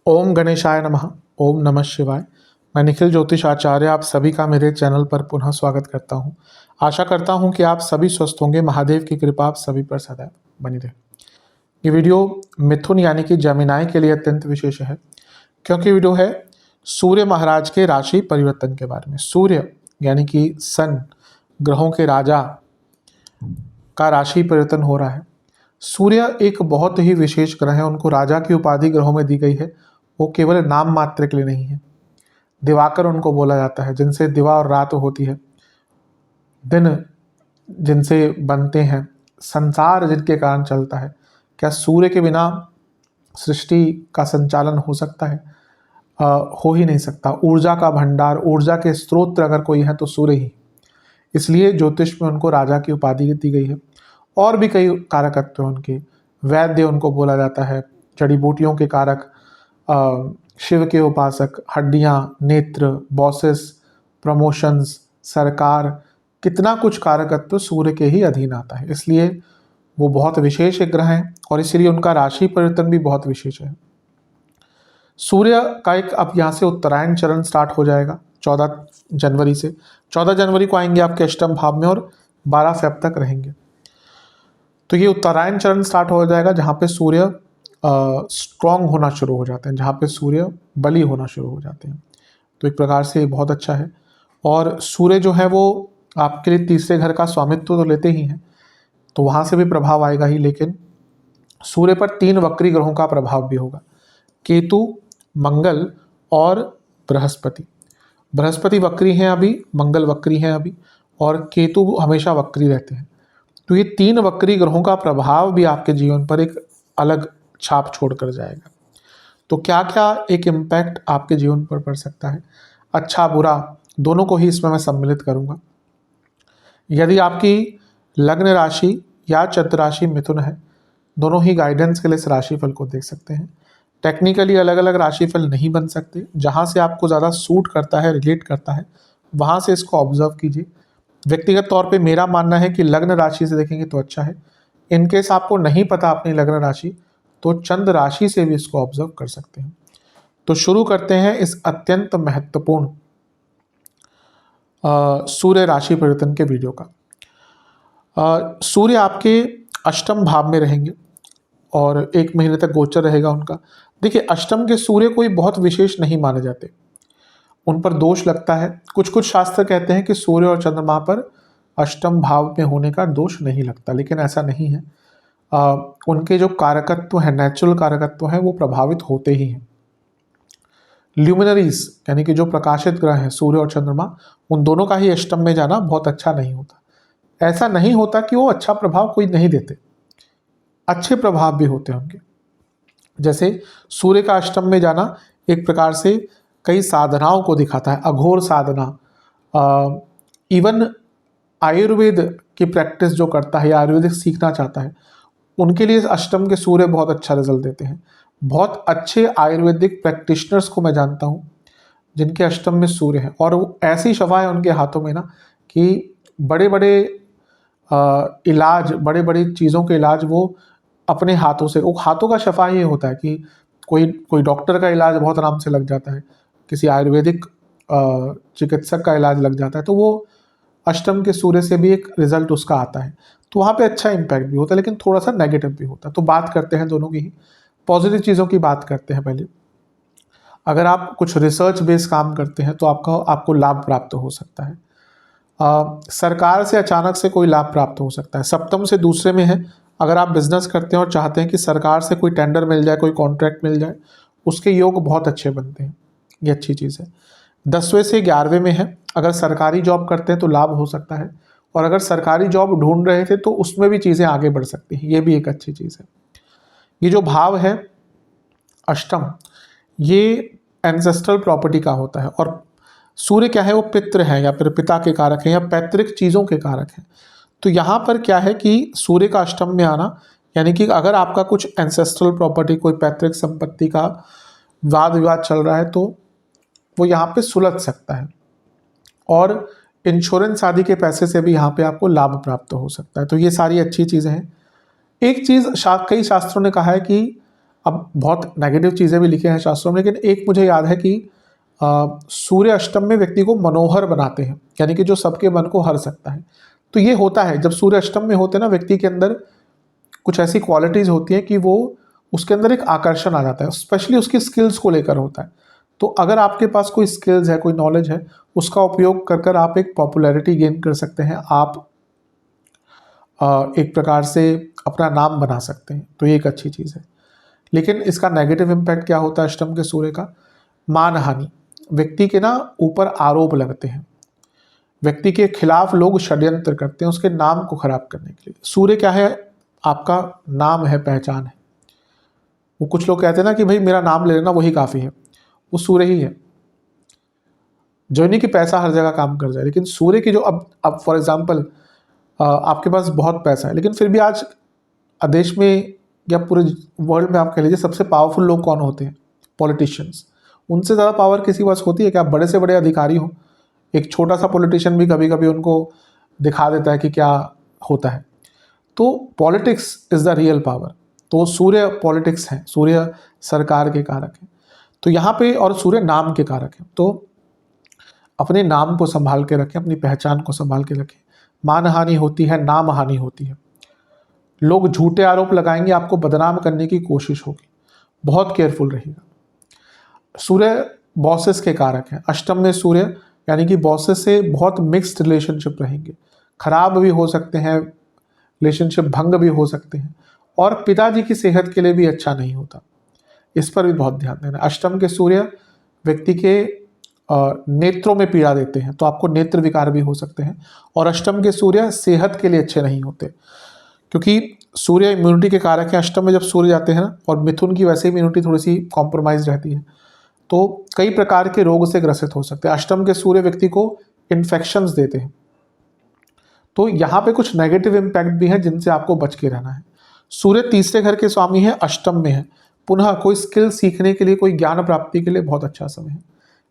ओम गणेशाय नमः। ओम नमः शिवाय। मैं निखिल ज्योतिष आचार्य आप सभी का मेरे चैनल पर पुनः स्वागत करता हूं। आशा करता हूं कि आप सभी स्वस्थ होंगे। महादेव की कृपा आप सभी पर सदैव बनी रहे। ये वीडियो मिथुन यानी कि जमिनाई के लिए अत्यंत विशेष है, क्योंकि वीडियो है सूर्य महाराज के राशि परिवर्तन के बारे में। सूर्य यानी कि सन, ग्रहों के राजा का राशि परिवर्तन हो रहा है। सूर्य एक बहुत ही विशेष ग्रह है। उनको राजा की उपाधि ग्रहों में दी गई है। वो केवल नाम मात्र के लिए नहीं है। दिवाकर उनको बोला जाता है, जिनसे दिवा और रात होती है, दिन जिनसे बनते हैं, संसार जिनके कारण चलता है। क्या सूर्य के बिना सृष्टि का संचालन हो सकता है? हो ही नहीं सकता। ऊर्जा का भंडार, ऊर्जा के स्रोत अगर कोई है तो सूर्य ही। इसलिए ज्योतिष में उनको राजा की उपाधि दी गई है। और भी कई कारकत्व हैं उनके। वैद्य उनको बोला जाता है, जड़ी बूटियों के कारक, शिव के उपासक, हड्डियाँ, नेत्र, बॉसेस, प्रमोशंस, सरकार, कितना कुछ कारकत्व सूर्य के ही अधीन आता है। इसलिए वो बहुत विशेष एक ग्रह हैं और इसलिए उनका राशि परिवर्तन भी बहुत विशेष है। सूर्य का एक अब यहाँ से उत्तरायण चरण स्टार्ट हो जाएगा 14 जनवरी से। 14 जनवरी को आएंगे आपके अष्टम भाव में और 12 फेब तक रहेंगे। तो ये उत्तरायण चरण स्टार्ट हो जाएगा, जहाँ पे सूर्य स्ट्रॉन्ग होना शुरू हो जाते हैं, जहाँ पे सूर्य बली होना शुरू हो जाते हैं। तो एक प्रकार से बहुत अच्छा है। और सूर्य जो है वो आपके लिए तीसरे घर का स्वामित्व तो लेते ही हैं, तो वहाँ से भी प्रभाव आएगा ही। लेकिन सूर्य पर 3 वक्री ग्रहों का प्रभाव भी होगा, केतु, मंगल और बृहस्पति। बृहस्पति वक्री हैं अभी, मंगल वक्री हैं अभी, और केतु हमेशा वक्री रहते हैं। तो ये 3 वक्री ग्रहों का प्रभाव भी आपके जीवन पर एक अलग छाप छोड़ कर जाएगा। तो क्या क्या एक इम्पैक्ट आपके जीवन पर पड़ सकता है, अच्छा बुरा दोनों को ही इसमें मैं सम्मिलित करूँगा। यदि आपकी लग्न राशि या चंद्र राशि मिथुन है, दोनों ही गाइडेंस के लिए इस राशिफल को देख सकते हैं। टेक्निकली अलग अलग राशिफल नहीं बन सकते। जहाँ से आपको ज़्यादा सूट करता है, रिलेट करता है, वहाँ से इसको ऑब्जर्व कीजिए। व्यक्तिगत तौर पे मेरा मानना है कि लग्न राशि से देखेंगे तो अच्छा है। इनकेस आपको नहीं पता अपनी लग्न राशि, तो चंद्र राशि से भी इसको ऑब्जर्व कर सकते हैं। तो शुरू करते हैं इस अत्यंत महत्वपूर्ण सूर्य राशि परिवर्तन के वीडियो का। सूर्य आपके अष्टम भाव में रहेंगे और 1 महीने तक गोचर रहेगा उनका। देखिए, अष्टम के सूर्य कोई बहुत विशेष नहीं माने जाते, उन पर दोष लगता है। कुछ कुछ शास्त्र कहते हैं कि सूर्य और चंद्रमा पर अष्टम भाव में होने का दोष नहीं लगता, लेकिन ऐसा नहीं है। उनके जो कारकत्व हैं, नेचुरल कारकत्व हैं, वो प्रभावित होते ही हैं। ल्यूमिनरीज यानी कि जो प्रकाशित ग्रह हैं, सूर्य और चंद्रमा, उन दोनों का ही अष्टम में जाना बहुत अच्छा नहीं होता। ऐसा नहीं होता कि वो अच्छा प्रभाव कोई नहीं देते, अच्छे प्रभाव भी होते हैं उनके। जैसे सूर्य का अष्टम में जाना एक प्रकार से कई साधनाओं को दिखाता है, अघोर साधना। इवन आयुर्वेद की प्रैक्टिस जो करता है या आयुर्वेदिक सीखना चाहता है, उनके लिए अष्टम के सूर्य बहुत अच्छा रिजल्ट देते हैं। बहुत अच्छे आयुर्वेदिक प्रैक्टिशनर्स को मैं जानता हूँ जिनके अष्टम में सूर्य है, और वो ऐसी शफा है उनके हाथों में ना कि बड़े बड़े इलाज, बड़े बड़ी चीज़ों के इलाज वो अपने हाथों से, वो हाथों का शफा ये होता है कि कोई डॉक्टर का इलाज बहुत आराम से लग जाता है, किसी आयुर्वेदिक चिकित्सक का इलाज लग जाता है, तो वो अष्टम के सूर्य से भी एक रिजल्ट उसका आता है। तो वहाँ पे अच्छा इम्पैक्ट भी होता है, लेकिन थोड़ा सा नेगेटिव भी होता है। तो बात करते हैं दोनों की ही, पॉजिटिव चीज़ों की बात करते हैं पहले। अगर आप कुछ रिसर्च बेस काम करते हैं तो आपको लाभ प्राप्त हो सकता है। सरकार से अचानक से कोई लाभ प्राप्त हो सकता है। सप्तम से दूसरे में है। अगर आप बिजनेस करते हैं और चाहते हैं कि सरकार से कोई टेंडर मिल जाए, कोई कॉन्ट्रैक्ट मिल जाए, उसके योग बहुत अच्छे बनते हैं, ये अच्छी चीज़ है। 10वें से 11वें में है। अगर सरकारी जॉब करते हैं तो लाभ हो सकता है, और अगर सरकारी जॉब ढूंढ रहे थे तो उसमें भी चीज़ें आगे बढ़ सकती हैं, ये भी एक अच्छी चीज़ है। ये जो भाव है अष्टम, ये एंसेस्ट्रल प्रॉपर्टी का होता है, और सूर्य क्या है, वो पितृ है या फिर पिता के कारक हैं या पैतृक चीज़ों के कारक हैं। तो यहाँ पर क्या है कि सूर्य का अष्टम में आना, यानी कि अगर आपका कुछ एंसेस्ट्रल प्रॉपर्टी, कोई पैतृक संपत्ति का वाद विवाद चल रहा है, तो वो यहाँ पे सुलझ सकता है। और इंश्योरेंस आदि के पैसे से भी यहाँ पे आपको लाभ प्राप्त हो सकता है। तो ये सारी अच्छी चीज़ें हैं। एक चीज़ कई शास्त्रों ने कहा है कि, अब बहुत नेगेटिव चीज़ें भी लिखे हैं शास्त्रों में, लेकिन एक मुझे याद है कि सूर्य अष्टम में व्यक्ति को मनोहर बनाते हैं, यानी कि जो सबके मन को हर सकता है। तो ये होता है जब सूर्य अष्टम में होते हैं ना, व्यक्ति के अंदर कुछ ऐसी क्वालिटीज़ होती हैं कि वो उसके अंदर एक आकर्षण आ जाता है, स्पेशली उसकी स्किल्स को लेकर होता है। तो अगर आपके पास कोई स्किल्स है, कोई नॉलेज है, उसका उपयोग कर कर आप एक पॉपुलैरिटी गेन कर सकते हैं, आप एक प्रकार से अपना नाम बना सकते हैं। तो ये एक अच्छी चीज़ है। लेकिन इसका नेगेटिव इम्पैक्ट क्या होता है अष्टम के सूर्य का? मानहानि। व्यक्ति के ना ऊपर आरोप लगते हैं, व्यक्ति के खिलाफ लोग षड्यंत्र करते हैं उसके नाम को खराब करने के लिए। सूर्य क्या है? आपका नाम है, पहचान है। वो कुछ लोग कहते हैं ना कि भाई मेरा नाम ले लेना वही काफ़ी है, वो सूर्य ही है। जो नहीं कि पैसा हर जगह काम कर जाए, लेकिन सूर्य की जो अब फॉर एग्जांपल आपके पास बहुत पैसा है, लेकिन फिर भी आज देश में या पूरे वर्ल्ड में आप कह लीजिए सबसे पावरफुल लोग कौन होते हैं? पॉलिटिशियंस। उनसे ज़्यादा पावर किसी के पास होती है क्या? आप बड़े से बड़े अधिकारी हो, एक छोटा सा पॉलिटिशियन भी कभी कभी उनको दिखा देता है कि क्या होता है। तो politics is the real power. तो सूर्य पॉलिटिक्स है, सूर्य सरकार के कारक हैं। तो यहाँ पे, और सूर्य नाम के कारक हैं। तो अपने नाम को संभाल के रखें, अपनी पहचान को संभाल के रखें। मानहानि होती है, नाम हानि होती है। लोग झूठे आरोप लगाएंगे, आपको बदनाम करने की कोशिश होगी, बहुत केयरफुल रहिएगा। सूर्य बॉसेस के कारक हैं। अष्टम में सूर्य, यानी कि बॉसेस से बहुत मिक्स्ड रिलेशनशिप रहेंगे, खराब भी हो सकते हैं, रिलेशनशिप भंग भी हो सकते हैं, और पिताजी की सेहत के लिए भी अच्छा नहीं होता। इस पर भी बहुत ध्यान देना। अष्टम के सूर्य व्यक्ति के नेत्रों में पीड़ा देते हैं, तो आपको नेत्र विकार भी हो सकते हैं। और अष्टम के सूर्य सेहत के लिए अच्छे नहीं होते, क्योंकि सूर्य इम्यूनिटी के कारक हैं। अष्टम में जब सूर्य जाते हैं ना, और मिथुन की वैसे ही इम्यूनिटी थोड़ी सी कॉम्प्रोमाइज रहती है, तो कई प्रकार के रोग से ग्रसित हो सकते हैं। अष्टम के सूर्य व्यक्ति को इन्फेक्शंस देते हैं। तो यहाँ पे कुछ नेगेटिव इम्पैक्ट भी है जिनसे आपको बच के रहना है। सूर्य तीसरे घर के स्वामी है, अष्टम में है। पुनः कोई स्किल सीखने के लिए, कोई ज्ञान प्राप्ति के लिए बहुत अच्छा समय है।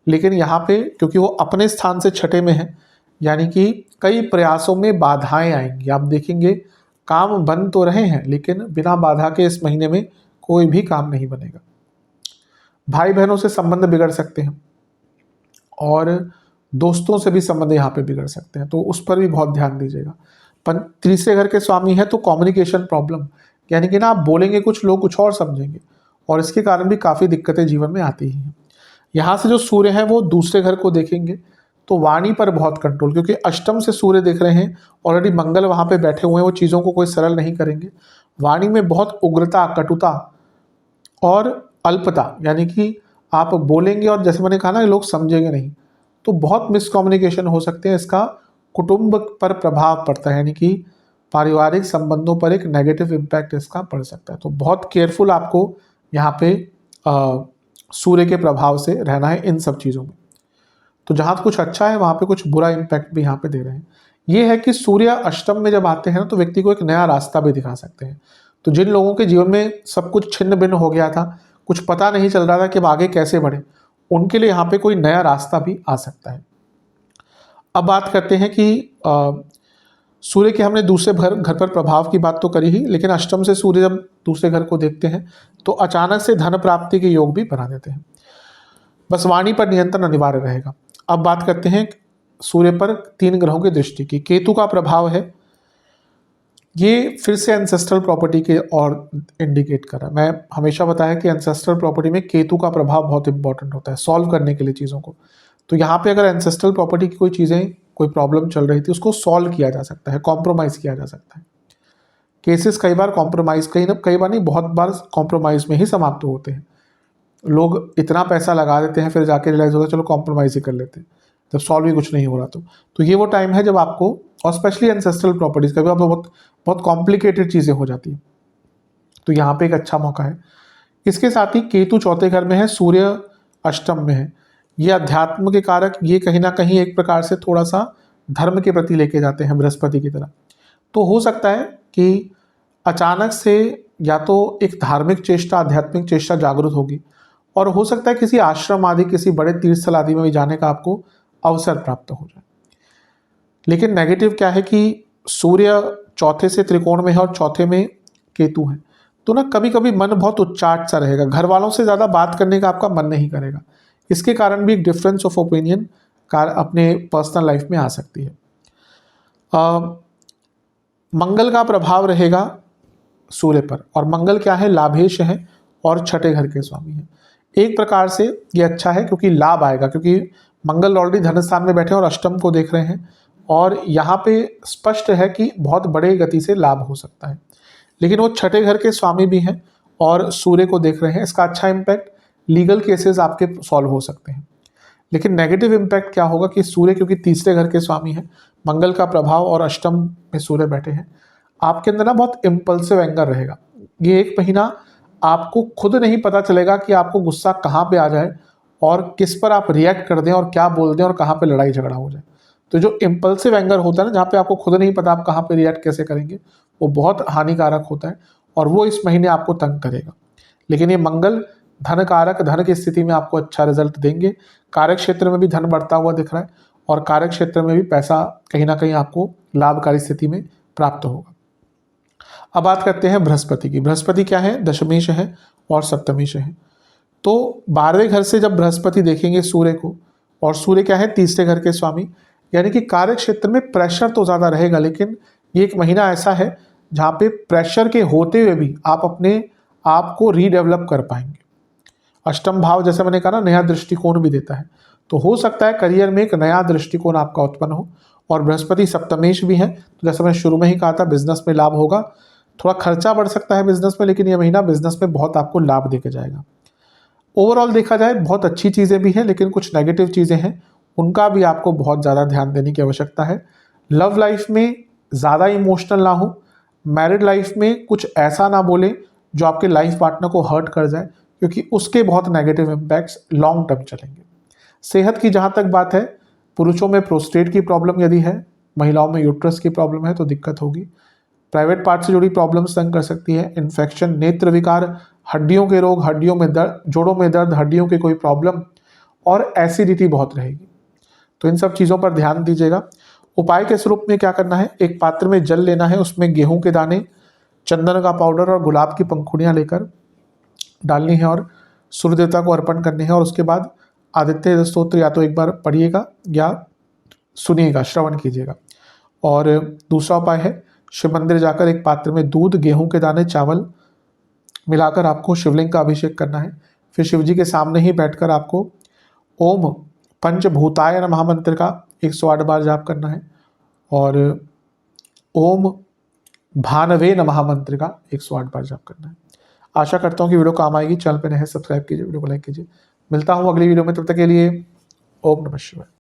लेकिन यहाँ पे क्योंकि वो अपने स्थान से छठे में है, यानी कि कई प्रयासों में बाधाएं आएंगी। आप देखेंगे काम बन तो रहे हैं, लेकिन बिना बाधा के इस महीने में कोई भी काम नहीं बनेगा। भाई बहनों से संबंध बिगड़ सकते हैं, और दोस्तों से भी संबंध यहाँ पे बिगड़ सकते हैं, तो उस पर भी बहुत ध्यान दीजिएगा। तीसरे घर के स्वामी है, तो कम्युनिकेशन प्रॉब्लम, यानी कि ना आप बोलेंगे कुछ, लोग कुछ और समझेंगे, और इसके कारण भी काफ़ी दिक्कतें जीवन में आती ही हैं। यहाँ से जो सूर्य है वो दूसरे घर को देखेंगे, तो वाणी पर बहुत कंट्रोल, क्योंकि अष्टम से सूर्य देख रहे हैं, ऑलरेडी मंगल वहाँ पे बैठे हुए हैं, वो चीज़ों को कोई सरल नहीं करेंगे। वाणी में बहुत उग्रता, कटुता और अल्पता, यानी कि आप बोलेंगे और जैसे मैंने कहा ना, लोग समझेंगे नहीं, तो बहुत मिसकम्युनिकेशन हो सकते हैं। इसका कुटुंब पर प्रभाव पड़ता है, यानी कि पारिवारिक संबंधों पर एक नेगेटिव इम्पैक्ट इसका पड़ सकता है। तो बहुत केयरफुल आपको यहाँ पे सूर्य के प्रभाव से रहना है इन सब चीज़ों में। तो जहाँ कुछ अच्छा है वहाँ पे कुछ बुरा इम्पैक्ट भी यहाँ पे दे रहे हैं। ये है कि सूर्य अष्टम में जब आते हैं ना, तो व्यक्ति को एक नया रास्ता भी दिखा सकते हैं। तो जिन लोगों के जीवन में सब कुछ छिन्न भिन्न हो गया था, कुछ पता नहीं चल रहा था कि अब आगे कैसे बढ़े, उनके लिए यहाँ पे कोई नया रास्ता भी आ सकता है। अब बात करते हैं कि सूर्य के हमने दूसरे घर पर प्रभाव की बात तो करी ही, लेकिन अष्टम से सूर्य जब दूसरे घर को देखते हैं तो अचानक से धन प्राप्ति के योग भी बना देते हैं। बस वाणी पर नियंत्रण अनिवार्य रहेगा। अब बात करते हैं सूर्य पर 3 ग्रहों की दृष्टि की। केतु का प्रभाव है, ये फिर से एंसेस्ट्रल प्रॉपर्टी के और इंडिकेट कर रहा है। मैं हमेशा बताया कि एंसेस्ट्रल प्रॉपर्टी में केतु का प्रभाव बहुत इंपॉर्टेंट होता है सॉल्व करने के लिए चीज़ों को। तो यहाँ पे अगर एंसेस्ट्रल प्रॉपर्टी की कोई चीज़ें, कोई प्रॉब्लम चल रही थी, उसको सॉल्व किया जा सकता है, कॉम्प्रोमाइज़ किया जा सकता है। केसेस कई बार कॉम्प्रोमाइज़, कई बार नहीं, बहुत बार कॉम्प्रोमाइज़ में ही समाप्त होते हैं। लोग इतना पैसा लगा देते हैं, फिर जाके रियलाइज़ होता है चलो कॉम्प्रोमाइज़ ही कर लेते हैं, जब सॉल्व ही कुछ नहीं हो रहा। तो ये वो टाइम है जब आपको, और स्पेशली एंसेस्ट्रल प्रॉपर्टीज़ का भी आपको बहुत कॉम्प्लिकेटेड चीज़ें हो जाती हैं, तो यहाँ पे एक अच्छा मौका है। इसके साथ ही केतु चौथे घर में है, सूर्य अष्टम में है। ये अध्यात्म के कारक, ये कहीं ना कहीं एक प्रकार से थोड़ा सा धर्म के प्रति लेके जाते हैं बृहस्पति की तरह। तो हो सकता है कि अचानक से या तो एक धार्मिक चेष्टा, आध्यात्मिक चेष्टा जागृत होगी, और हो सकता है किसी आश्रम आदि, किसी बड़े तीर्थ स्थल आदि में भी जाने का आपको अवसर प्राप्त हो जाए। लेकिन नेगेटिव क्या है कि सूर्य चौथे से त्रिकोण में है, और चौथे में केतु हैं, तो ना कभी कभी मन बहुत उच्चाट सा रहेगा, घर वालों से ज़्यादा बात करने का आपका मन नहीं करेगा। इसके कारण भी एक डिफरेंस ऑफ ओपिनियन अपने पर्सनल लाइफ में आ सकती है। मंगल का प्रभाव रहेगा सूर्य पर, और मंगल क्या है, लाभेश है और छठे घर के स्वामी है। एक प्रकार से ये अच्छा है क्योंकि लाभ आएगा, क्योंकि मंगल ऑलरेडी धन स्थान में बैठे हैं और अष्टम को देख रहे हैं, और यहाँ पे स्पष्ट है कि बहुत बड़े गति से लाभ हो सकता है। लेकिन वो छठे घर के स्वामी भी हैं और सूर्य को देख रहे हैं, इसका अच्छा इम्पैक्ट लीगल केसेस आपके सॉल्व हो सकते हैं। लेकिन नेगेटिव इम्पैक्ट क्या होगा कि सूर्य क्योंकि तीसरे घर के स्वामी हैं, मंगल का प्रभाव और अष्टम में सूर्य बैठे हैं, आपके अंदर ना बहुत इम्पल्सिव एंगर रहेगा। ये एक महीना आपको खुद नहीं पता चलेगा कि आपको गुस्सा कहाँ पे आ जाए और किस पर आप रिएक्ट कर दें और क्या बोल दें और कहाँ पे लड़ाई झगड़ा हो जाए। तो जो इम्पल्सिव एंगर होता है ना, जहाँ पे आपको खुद नहीं पता आप कहाँ पे रिएक्ट कैसे करेंगे, वो बहुत हानिकारक होता है और वो इस महीने आपको तंग करेगा। लेकिन ये मंगल धन कारक, धन की स्थिति में आपको अच्छा रिजल्ट देंगे। कार्य क्षेत्र में भी धन बढ़ता हुआ दिख रहा है और कार्य क्षेत्र में भी पैसा कहीं ना कहीं आपको लाभकारी स्थिति में प्राप्त होगा। अब बात करते हैं बृहस्पति की। बृहस्पति क्या है, दशमेश है और सप्तमेश है। तो 12वें घर से जब बृहस्पति देखेंगे सूर्य को, और सूर्य क्या है, तीसरे घर के स्वामी, यानी कि कार्य क्षेत्र में प्रेशर तो ज़्यादा रहेगा, लेकिन ये एक महीना ऐसा है जहाँ पे प्रेशर के होते हुए भी आप अपने आप को रीडेवलप कर पाएंगे। अष्टम भाव जैसे मैंने कहा ना, नया दृष्टिकोण भी देता है, तो हो सकता है करियर में एक नया दृष्टिकोण आपका उत्पन्न हो। और बृहस्पति सप्तमेश भी है, तो जैसे मैंने शुरू में ही कहा था, बिजनेस में लाभ होगा। थोड़ा खर्चा बढ़ सकता है बिजनेस में, लेकिन यह महीना बिजनेस में बहुत आपको लाभ देके जाएगा। ओवरऑल देखा जाए बहुत अच्छी चीज़ें भी हैं, लेकिन कुछ नेगेटिव चीज़ें हैं, उनका भी आपको बहुत ज़्यादा ध्यान देने की आवश्यकता है। लव लाइफ में ज़्यादा इमोशनल ना हो, मैरिड लाइफ में कुछ ऐसा ना बोले जो आपके लाइफ पार्टनर को हर्ट कर जाए, क्योंकि उसके बहुत नेगेटिव इम्पैक्ट्स लॉन्ग टर्म चलेंगे। सेहत की जहाँ तक बात है, पुरुषों में प्रोस्टेट की प्रॉब्लम यदि है, महिलाओं में यूट्रस की प्रॉब्लम है तो दिक्कत होगी। प्राइवेट पार्ट से जुड़ी प्रॉब्लम्स तंग कर सकती है, इन्फेक्शन, नेत्र विकार, हड्डियों के रोग, हड्डियों में दर्द, जोड़ों में दर्द, हड्डियों की कोई प्रॉब्लम, और एसिडिटी बहुत रहेगी। तो इन सब चीज़ों पर ध्यान दीजिएगा। उपाय के स्वरूप में क्या करना है, एक पात्र में जल लेना है, उसमें गेहूं के दाने, चंदन का पाउडर और गुलाब की पंखुड़ियाँ लेकर डालनी है और सूर्य देवता को अर्पण करनी है। और उसके बाद आदित्य स्तोत्र या तो एक बार पढ़िएगा या सुनिएगा, श्रवण कीजिएगा। और दूसरा उपाय है, शिव मंदिर जाकर एक पात्र में दूध, गेहूं के दाने, चावल मिलाकर आपको शिवलिंग का अभिषेक करना है। फिर शिव जी के सामने ही बैठकर आपको ओम पंचभूताय नमः मंत्र का 108 बार जाप करना है और ओम भानवे नमः मंत्र का 108 बार जाप करना है। आशा करता हूँ कि वीडियो काम आएगी। चैनल पर नए हैं, सब्सक्राइब कीजिए, वीडियो को लाइक कीजिए। मिलता हूँ अगली वीडियो में, तब तक के लिए ओम नमः शिवाय।